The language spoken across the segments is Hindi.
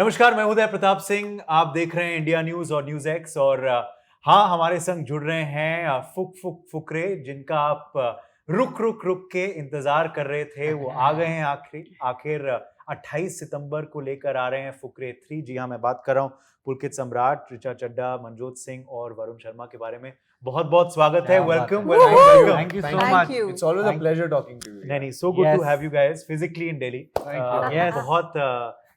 नमस्कार, मैं उदय प्रताप सिंह। आप देख रहे हैं इंडिया न्यूज और न्यूज एक्स। और हाँ, हमारे संग जुड़ रहे हैं फुकरे, जिनका आप रुक के इंतजार कर रहे थे। वो आ गए हैं आखिर 28 सितंबर को लेकर आ रहे हैं फुकरे 3। जी हाँ, मैं बात कर रहा हूँ पुलकित सम्राट, ऋचा चड्ढा, मनजोत सिंह और वरुण शर्मा के बारे में। बहुत बहुत स्वागत है। Welcome, welcome. Thank you so much. It's always a pleasure talking to you. नहीं, so good to have you guys physically in Delhi. Yes. बहुत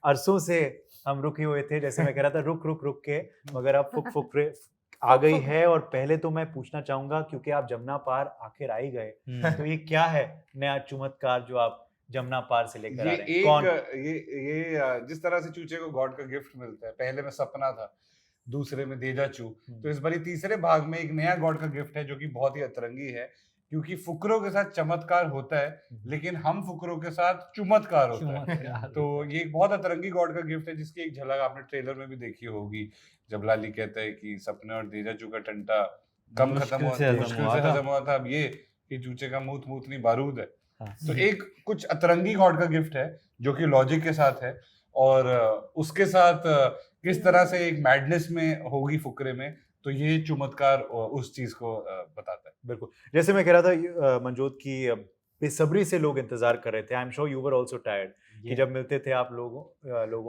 अरसों से हम रुके हुए थे, जैसे मैं कह रहा था रुक के, मगर अब फुकरे आ गई है। और पहले तो मैं पूछना चाहूंगा, क्योंकि आप जमुना पार आखिर आ ही गए, तो ये क्या है नया चमत्कार जो आप जमुना पार से लेकर आ रहे हैं? कौन ये जिस तरह से चूचे को गॉड का गिफ्ट मिलता है, पहले में सपना था, दूसरे में देजाचू, तो इस बारी तीसरे भाग में एक नया गॉड का गिफ्ट है जो कि बहुत ही अतरंगी है, क्योंकि फुकरों के साथ चमत्कार होता है लेकिन हम फुकरों के साथ चुमत्कार होता है। तो ये एक बहुत अतरंगी गॉड का गिफ्ट है, जिसकी एक झलक आपने ट्रेलर में भी देखी होगी, जब लाली कहता है कि सपने और देजाचू का टंटा कम खत्म हुआ, मुश्किल से खत्म हुआ था, अब ये कि चूचे का मूत नहीं बारूद है। तो एक कुछ अतरंगी गॉड का गिफ्ट है जो कि लॉजिक के साथ है, और उसके साथ किस तरह से एक मैडनेस में होगी फुकरे में, तो ये चमत्कार उस चीज को बताता है। बिल्कुल, जैसे मैं कह रहा था मनजोत की बेसब्री से लोग इंतजार कर रहे थे। I am sure you were also tired कि जब मिलते थे आप लोगों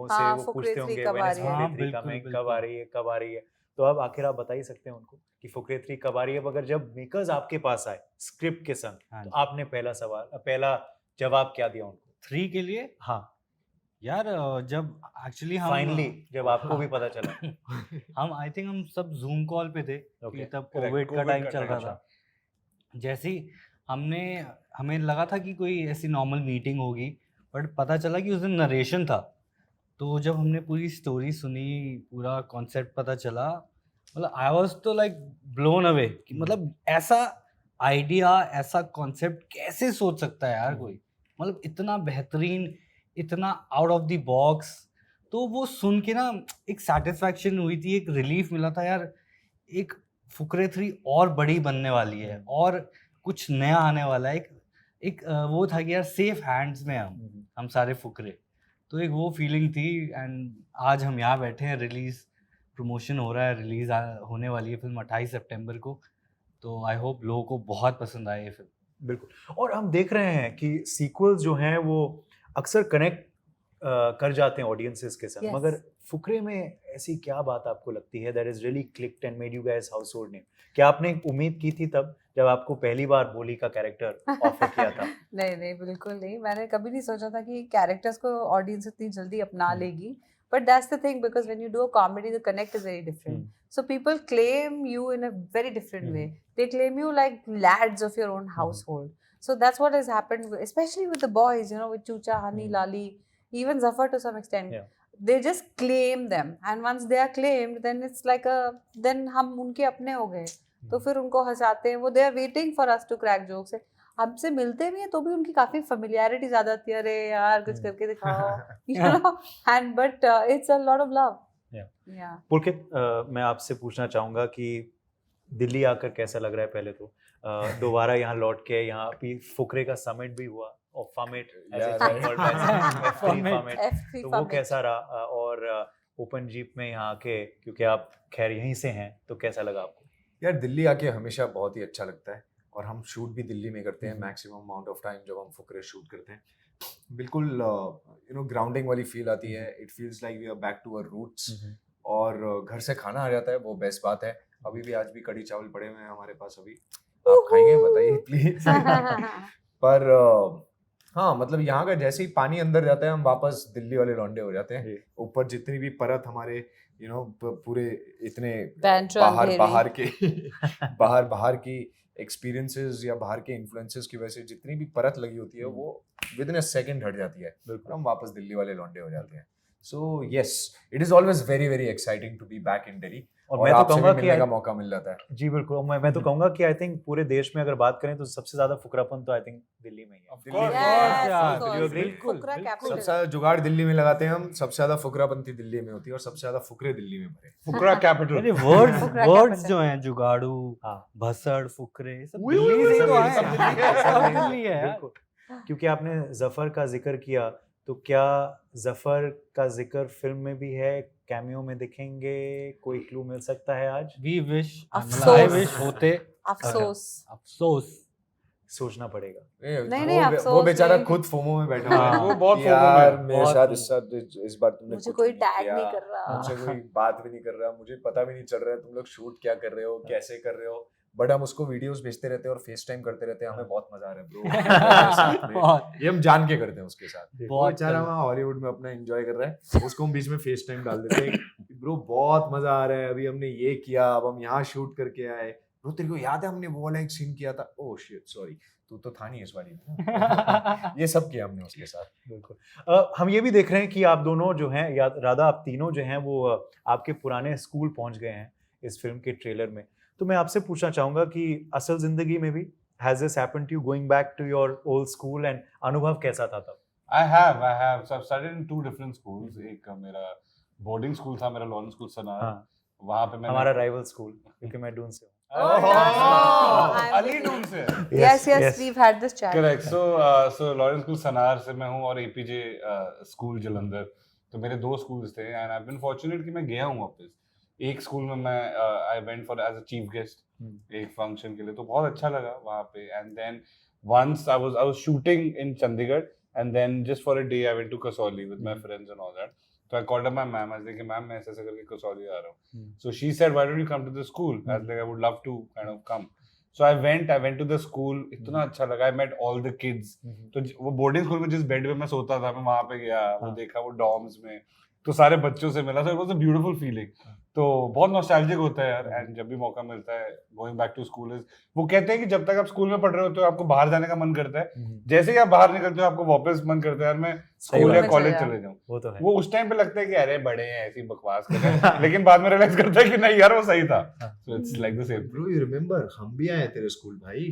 से, वो पूछते होंगे कब आ रही है। तो अब आखिर आप बता ही सकते हैं उनको कि फुकरे 3 कब आ रही है। अगर जब मेकर्स आपके पास आए स्क्रिप्ट के संग, तो आपने पहला जवाब क्या दिया उनको 3 के लिए? हाँ यार, जब एक्चुअली हम फाइनली जब आपको भी पता चला हम आई थिंक हम सब जूम कॉल पे थे कि तब कोविड का टाइम चल रहा था। जैसे ही हमें लगा था कि कोई ऐसी नॉर्मल मीटिंग होगी, बट पता चला कि उस दिन नरेशन था। तो जब हमने पूरी स्टोरी सुनी, पूरा कॉन्सेप्ट पता चला, मतलब आई वाज तो लाइक ब्लोन अवे कि मतलब ऐसा आइडिया, ऐसा कॉन्सेप्ट कैसे सोच सकता है यार कोई, मतलब इतना बेहतरीन, इतना आउट ऑफ द बॉक्स। तो वो सुन के ना एक सेटिस्फैक्शन हुई थी, एक रिलीफ मिला था यार, एक फुकरे 3 और बड़ी बनने वाली है और कुछ नया आने वाला है। एक वो था कि यार सेफ हैंड्स में हम सारे फुकरे। तो एक वो फीलिंग थी। एंड आज हम यहाँ बैठे हैं, रिलीज प्रमोशन हो रहा है, रिलीज होने वाली है फिल्म 28 सितंबर को। तो आई होप लोगों को बहुत पसंद आए ये फिल्म। बिल्कुल, और हम देख रहे हैं कि सीक्वल्स जो हैं वो अक्सर कनेक्ट कर जाते हैं ऑडियंसेस के साथ, मगर फुकरे में ऐसी क्या बात आपको लगती है that is really clicked and made you guys household name? क्या आपने उम्मीद की थी तब जब आपको पहली बार बोली का कैरेक्टर ऑफर किया था? नहीं, बिल्कुल नहीं। मैंने कभी नहीं सोचा था कि कैरेक्टर्स को ऑडियंस इतनी जल्दी अपना लेगी। But that's the thing, because when you do a comedy, the connect is very different. So people claim you in a very different way. They claim you like lads of your own household. So that's what has happened, especially with the boys, with Chucha, Hani, Lali, even Zafar to some extent. Yeah. They just claim them, and once they are claimed, then it's like then हम उनके अपने हो गए। तो फिर उनको हंसाते हैं, वो they are waiting for us to crack jokes. हमसे मिलते भी हैं तो भी उनकी काफी फेमिलियरिटी ज्यादा आती है, अरे यार कुछ करके दिखाओ, and but it's a lot of love. Yeah. पुलकित, मैं आपसे पूछना चाहूंगा कि दिल्ली आकर कैसा लग रहा है? पहले तो दोबारा यहाँ लौट के, यहाँ फुकरे का समिट भी हुआ, और फमिट तो वो कैसा रहा? और ओपन जीप में यहाँ आके, क्योंकि आप खैर यहीं से हैं, तो कैसा लगा आपको? यार, दिल्ली आके हमेशा बहुत ही अच्छा लगता है, और हम शूट भी दिल्ली में करते हैं मैक्सिमम अमाउंट ऑफ टाइम जब हम फुकरे शूट करते हैं। बिल्कुल ग्राउंडिंग वाली फील आती है। It feels like we are back to our roots, और घर से खाना आ जाता है, वो बेस्ट बात है। अभी भी आज भी कड़ी चावल पड़े हुए हैं हमारे पास, अभी आप खाएंगे बताइए प्लीज। पर हाँ, मतलब यहाँ का जैसे ही पानी अंदर जाता है, हम वापस दिल्ली वाले लौंडे हो जाते हैं। ऊपर जितनी भी परत हमारे पूरे इतने बाहर की एक्सपीरियंसेस या बाहर के इन्फ्लुएंसेस की वजह से जितनी भी परत लगी होती है, वो विद इन अ सेकंड हट जाती है, और हम वापस दिल्ली वाले लौंडे हो जाते हैं। So yes, it is always very very exciting to be back in Delhi, और मैं तो कहूंगा कि मिलने का मौका मिल जाता है। जी बिल्कुल, मैं तो कहूंगा कि आई थिंक पूरे देश में अगर बात करें तो सबसे ज्यादा फुकरापन तो आई थिंक दिल्ली में ही है। बिल्कुल, सबसे ज्यादा जुगाड़ दिल्ली में लगाते हैं हम, सबसे ज्यादा फुकरापंती दिल्ली में होती है, और सबसे ज्यादा फुकरे दिल्ली में भरे। फुकरा कैपिटल। वर्ड्स जो हैं, जुगाड़ू, भसड़, फुकरे, सब दिल्ली से तो आए हैं। क्योंकि आपने जफर का जिक्र किया, तो क्या जफर का जिक्र फिल्म में भी है, कैमियो में दिखेंगे, कोई क्लू मिल सकता है आज? वी विश, अफसोस। आई विश होते। अफसोस। अफसोस। सोचना पड़ेगा। नहीं, वो अफसोस बेचारा नहीं। खुद फोमो में बैठा हुआ है। वो बहुत कि फोमो में यार है, मेरे बहुत साथ फोमो। इस बार तुमने मुझे कुछ कोई नहीं टैग किया, नहीं कर रहा। मुझे कोई बात भी नहीं कर रहा, मुझे पता भी नहीं चल रहा है तुम लोग शूट क्या कर रहे हो, कैसे कर रहे हो, बट हम उसको वीडियोस भेजते रहते हैं और फेस टाइम करते रहते हैं, हमें बहुत मजा आ रहा है ब्रो। बहुत ये हम जान के करते हैं उसके साथ। वो बहुत बेचारा चल- वहाँ हॉलीवुड में अपना एंजॉय कर रहा है, उसको हम बीच में फेस टाइम डाल देते हैं, ब्रो बहुत मजा आ रहा है, अभी हमने ये किया, अब हम यहाँ शूट करके आए, ब्रो तेरे को याद है हमने वो वाला एक सीन किया था, ओह शिट सॉरी तू तो था नहीं इस वाली में। ये सब किया हमने उसके साथ। बिल्कुल। हम ये भी देख रहे हैं कि आप दोनों जो हैं, या राधा आप तीनों जो हैं, वो आपके पुराने स्कूल पहुंच गए हैं इस फिल्म के ट्रेलर में। तो मैं आपसे पूछना चाहूंगा कि असल जिंदगी में भी has this happened to you, going back to your old school, and अनुभव कैसा था तब? I have. So I've studied in 2 different schools. एक मेरा बोर्डिंग स्कूल था, मेरा लॉरेंस स्कूल सनार। हाँ, वहाँ पे मैंने हमारा राइवल स्कूल, क्योंकि मैं डून से हूँ। I'm अली with डून से। Yes, we've had this chat. Correct. So Lawrence School Sanawar से मैं हूँ और एपीजे स्कूल जलंधर, तो मेरे 2 स्कूल्स थे and I have been fortunate कि मैं गया हूँ वापस। एक स्कूल में मैं I went for as a chief guest एक फंक्शन के लिए, तो बहुत अच्छा लगा वहाँ पे। And then once I was shooting in Chandigarh and then just for a day I went to Kasauli with my friends and all that. So I called up my ma'am. I was like, "Ma'am, मैं ऐसे करके कसौली आ रहा हूँ." So she said, "Why don't you come to the school?" I was like, "I would love to kind of come." So I went to the school. इतना अच्छा लगा. I met all the kids. तो वो बोर्डिंग स्कूल में जिस बेड पे मैं सोता था, मैं वहाँ पे गया, वो देखा वो डॉर्म्स में, तो सारे बच्चों से मिला. So it was a beautiful feeling. तो बहुत नॉस्टैल्जिक होता है यार. एंड जब भी मौका मिलता है, going back to school is, वो कहते हैं कि जब तक आप स्कूल में पढ़ रहे होते हो आपको बाहर जाने का मन करता है, जैसे ही आप बाहर निकलते हो आपको वापस मन करता है यार मैं स्कूल या कॉलेज चले जाऊं. वो तो है। वो उस टाइम पे लगता है कि अरे बड़े हैं ऐसी बकवास कर रहे हैं, लेकिन बाद में रियलाइज करता है कि नहीं यार वो सही था. So it's like the same. Bro you remember हम भी आए तेरे स्कूल भाई,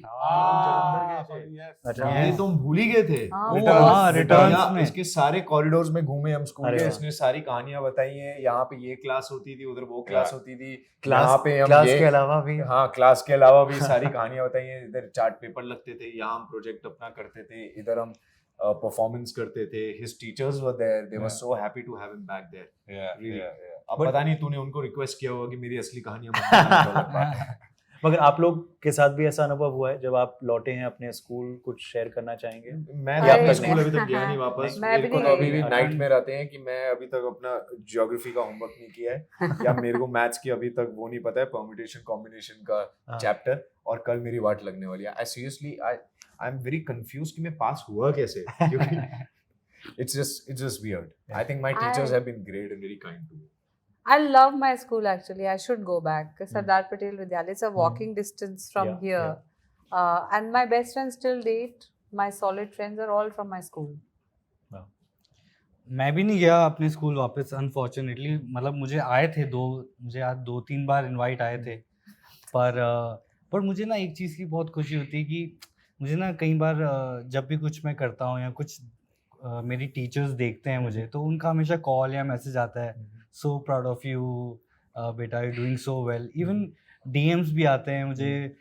अच्छा, ये तो हम भूल ही गए थे। हाँ, returns में। इसके सारे कॉरिडोर्स में घूमे हम स्कूल अरे के, वाह। इसने सारी कहानियां बताई हैं, यहाँ पे ये क्लास होती थी, उधर वो क्लास होती थी, क्लास यहाँ पे हम क्लास ये के अलावा भी हाँ क्लास के अलावा भी सारी कहानियां बताई हैं. इधर चार्ट पेपर लगते थे, यहाँ हम प्रोजेक्ट अपना करते थे, इधर हम परफॉर्मेंस करते थे. His teachers were there, they were so happy to have him back there. अब पता नहीं तूने उनको रिक्वेस्ट किया होगा कि मेरी असली कहानियां बताना, तो अलग बात है. मगर आप लोग के साथ भी ऐसा अनुभव हुआ है जब आप लौटे हैं अपने स्कूल, कुछ शेयर करना चाहेंगे? मैं अरे अपना नहीं। स्कूल अभी तक गया नहीं वापस. मैं मेरे भी को नहीं तो अभी गई। भी नाइटमेयर आते हैं कि मैं अभी तक अपना ज्योग्राफी का होमवर्क नहीं किया है, या मेरे को मैथ्स की अभी तक वो नहीं पता है, परम्यूटेशन कॉम्बिनेशन का हाँ। चैप्टर, और कल मेरी वाट लगने वाली है. I seriously I am very confuse कि मैं पास हुआ कैसे, क्योंकि it's just weird. I think my teachers have been great and very kind to me. I love my school actually. I should go back. Sardar Patel Vidyalaya. It's a walking distance from Yeah, here. And my best friends till date, my solid friends are all from my school. मैं भी नहीं गया अपने स्कूल वापस अनफॉर्चुनेटली. मतलब मुझे आए थे मुझे आज 2-3 बार इनवाइट आए थे, पर मुझे ना एक चीज़ की बहुत खुशी होती है कि मुझे ना कई बार जब भी कुछ मैं करता हूँ या कुछ मेरी टीचर्स देखते हैं मुझे, तो उनका हमेशा कॉल या मैसेज आता है, सो प्राउड ऑफ यू बेटा, you doing so well. Even DMs भी आते हैं मुझे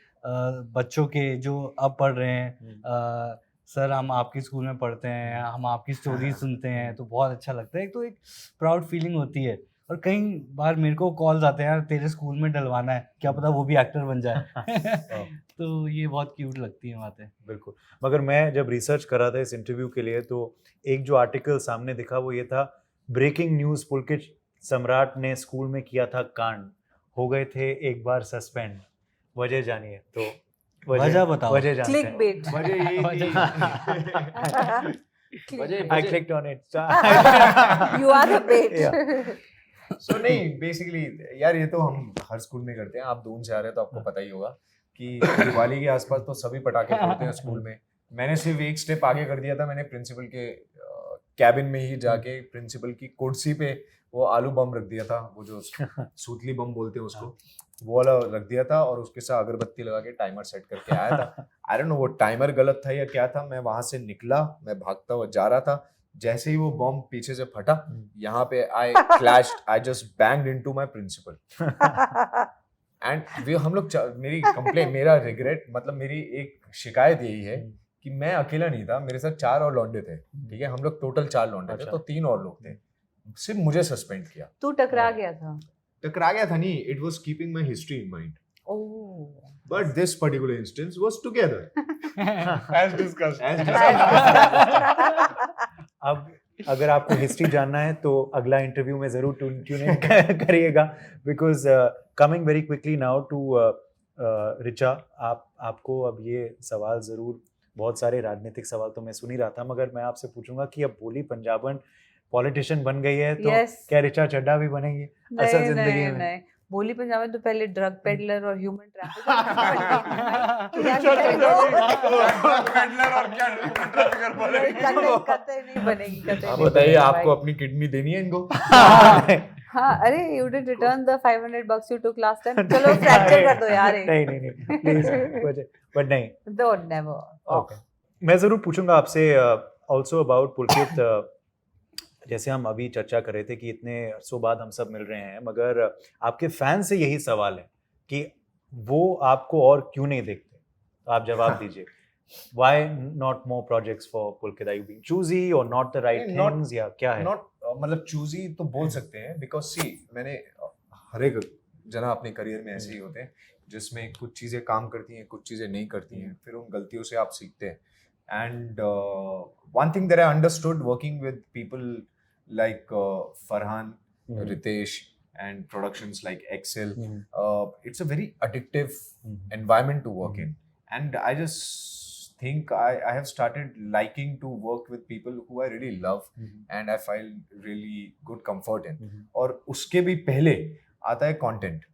बच्चों के जो अब पढ़ रहे हैं, सर हम आपके स्कूल में पढ़ते हैं, हम आपकी स्टोरी सुनते हैं, तो बहुत अच्छा लगता है. एक तो एक प्राउड फीलिंग होती है. और कई बार मेरे को कॉल्स आते हैं, यार तेरे स्कूल में डलवाना है, क्या पता वो भी एक्टर बन जाए. तो ये बहुत क्यूट लगती है बातें. बिल्कुल. मगर मैं जब रिसर्च कर रहा था इस इंटरव्यू के लिए, तो एक जो आर्टिकल सामने दिखा वो ये था, ब्रेकिंग न्यूज़, पुलकित सम्राट ने स्कूल में किया था कांड, हो गए थे एक बार सस्पेंड. वजह जानिए. तो वजह बताओ. वजह जानते हैं. Clickbait. वजह यही थी. I clicked on it. You are the bait. So नहीं बेसिकली यार ये तो हम हर स्कूल में करते हैं. आप दून से आ रहे हैं तो आपको पता ही होगा कि दिवाली के आसपास तो सभी पटाखे फोड़ते हैं स्कूल में. मैंने सिर्फ एक स्टेप आगे कर दिया था. मैंने प्रिंसिपल के कैबिन में ही जाके प्रिंसिपल की कुर्सी पे वो आलू बम रख दिया था, वो जो सूतली बम बोलते हैं उसको, वो वाला रख दिया था, और उसके साथ अगरबत्ती लगा के टाइमर सेट करके आया था. आई डोंट नो वो टाइमर गलत था या क्या था. मैं वहां से निकला, मैं भागता हुआ जा रहा था, जैसे ही वो बम पीछे से फटा, यहाँ पे I clashed, I just banged into my principal. And हम लोग मेरी कंप्लेन, मेरा रिग्रेट, मतलब मेरी एक शिकायत यही है कि मैं अकेला नहीं था, मेरे साथ 4 और लौंडे थे, ठीक है, हम लोग टोटल 4 लौंडे थे, अच्छा। तो 3 और लोग थे, सिर्फ मुझे सस्पेंड किया। तू टकरा गया था। टकरा गया था नहीं, it was keeping my history in mind, oh but this particular instance was together As discussed. अब अगर आपको हिस्ट्री जानना है तो अगला इंटरव्यू में जरूर ट्यून इन करिएगा, because coming very quickly now to Richa, आपको अब ये सवाल जरूर, बहुत सारे राजनीतिक सवाल तो मैं सुन ही रहा था, मगर मैं आपसे पूछूंगा कि अब बोली पंजाबन पॉलिटिशियन बन गई है तो Yes. क्या रिचा चड्ढा भी बनेगी असल नहीं जिंदगी नहीं में? नहीं, बोली पंजाब में तो पहले ड्रग पेडलर और ह्यूमन ट्रैफिकर आप बताइए, आपको अपनी किडनी देनी है इनको? हाँ अरे you didn't return the $500 you took last time. चलो फ्रैक्चर कर दो यार एक. नहीं नहीं नहीं प्लीज, बट नहीं, Don't never. ओके। मैं ज़रूर पूछूंगा आपसे ऑल्सो अबाउट पुलकित, जैसे हम अभी चर्चा कर रहे थे कि इतने अरसों बाद हम सब मिल रहे हैं, मगर आपके फैन से यही सवाल है कि वो आपको और क्यों नहीं देखते, तो आप जवाब दीजिए। Why not more projects for Pulkit? Are you being choosy or not the right Not- things, या क्या है? नॉट मतलब चूजी तो बोल सकते हैं, बिकॉज सी मैंने हर एक जना अपने करियर में ऐसे ही होते हैं जिसमें कुछ चीज़ें काम करती हैं, कुछ चीज़ें नहीं करती हैं, फिर उन गलतियों से आप सीखते हैं। And one thing that I understood working with people like Farhan, Ritesh and productions like Excel, it's a very addictive environment to work in, and I just think I have started liking to work with people who I really love and I find really good comfort in. और उसके भी पहले आता है कंटेंट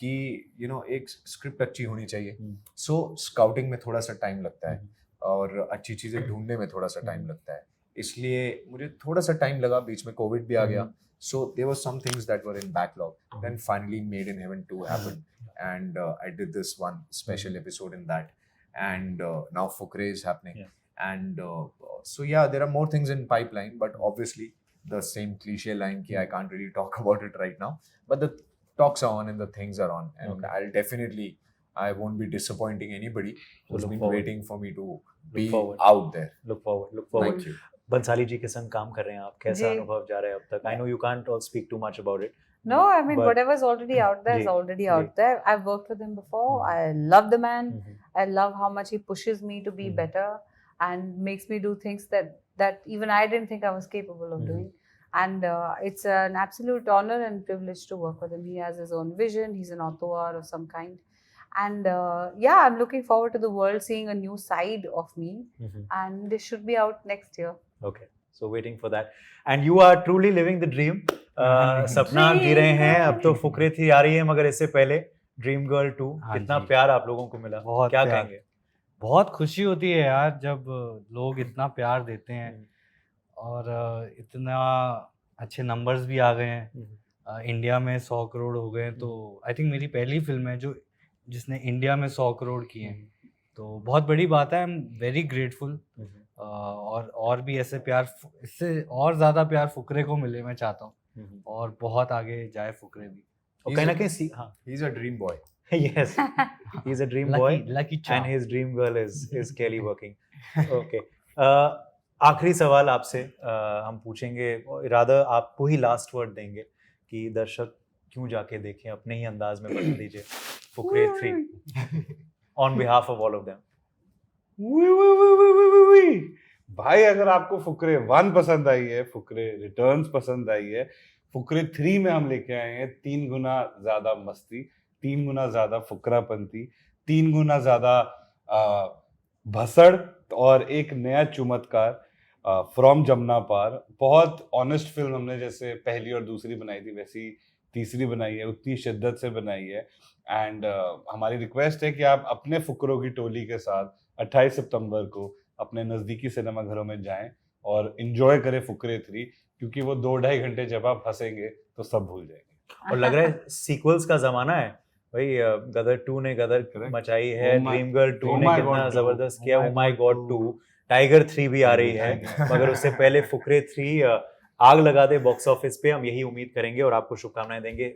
कि यू नो एक स्क्रिप्ट अच्छी होनी चाहिए, सो स्काउटिंग में थोड़ा सा टाइम लगता है और अच्छी चीज़ें ढूंढने में थोड़ा सा टाइम लगता है, इसलिए मुझे थोड़ा सा टाइम लगा, बीच में कोविड भी आ गया, so there were some things that were in backlog. Then finally Made in Heaven 2 happened, and I did this one special episode in that, and now Fukre is happening, and so yeah, there are more things in pipeline, but obviously the same cliche line ki I can't really talk about it right now, but the talks are on and the things are on, and I'll definitely, I won't be disappointing anybody who's been waiting for me to be out there. Look forward. Thank you. Bhansali जी के संग काम कर रहे हैं आप, कैसा जी। अनुभव जा रहा है अब तक? I know you can't all speak too much about it. No, I mean But- whatever's already out there is ji, already ji. out there. I've worked with him before. I love the man. I love how much he pushes me to be better and makes me do things that even I didn't think I was capable of doing. And it's an absolute honor and privilege to work with him. He has his own vision. He's an auteur of some kind. And yeah, I'm looking forward to the world seeing a new side of me. And this should be out next year. Okay, so waiting for that. And you are truly living the dream. सपना जी रहे हैं, अब तो फुकरे थी आ रही है, मगर इससे पहले ड्रीम गर्ल 2, हाँ कितना जी। प्यार आप लोगों को मिला, बहुत क्या प्यार। कहेंगे? बहुत खुशी होती है यार जब लोग इतना प्यार देते हैं और इतना अच्छे नंबर्स भी आ गए हैं। इंडिया में 100 करोड़ हो गए हैं, तो आई थिंक मेरी पहली फिल्म है जो जिसने इंडिया में 100 करोड़ किए हैं, तो बहुत बड़ी बात है। आई एम वेरी ग्रेटफुल, और भी ऐसे प्यार, इससे और ज़्यादा प्यार फुकरे को मिले, मैं चाहता हूँ, और बहुत आगे जाए फुकरे भी। और कहीं ना कहीं हाँ, He's a dream boy. yes, he's a dream boy lucky and his dream girl is Kelly working. Okay. आखिरी सवाल आपसे हम पूछेंगे, इरादा आपको ही लास्ट वर्ड देंगे कि दर्शक क्यों जाके देखें, अपने ही अंदाज में बता दीजिए। Fukrey 3 on behalf of all of them. भाई अगर आपको फुकरे 1 पसंद आई है, फुकरे रिटर्न्स पसंद आई है, फुकरे 3 में हम लेके आए हैं 3 गुना ज्यादा मस्ती, 3 गुना ज्यादा फुकरापंती, 3 गुना ज्यादा भसड़ और एक नया चमत्कार फ्रॉम जमुना पार। बहुत ऑनेस्ट फिल्म हमने जैसे पहली और दूसरी बनाई थी वैसी तीसरी बनाई है, उतनी शिद्दत से बनाई है। एंड हमारी रिक्वेस्ट है कि आप अपने फुकरों की टोली के साथ 28 सितंबर को अपने नज़दीकी सिनेमा घरों में जाएं और एंजॉय करें फुकरे 3, क्योंकि वो 2-2.5 घंटे जब आप हंसेंगे तो सब भूल जाएंगे। और लग रहा है सीक्वल्स का जमाना है भाई। गदर 2 ने गदर Correct. मचाई है, Oh my- dream girl 2 Oh ने my कितना God 2, जबरदस्त किया, Oh oh my my God God 2, 2, Tiger 3 भी आ रही है, मगर उससे पहले फुकरे 3 आग लगा दे बॉक्स ऑफिस पे, हम यही उम्मीद करेंगे और आपको शुभकामनाएं देंगे।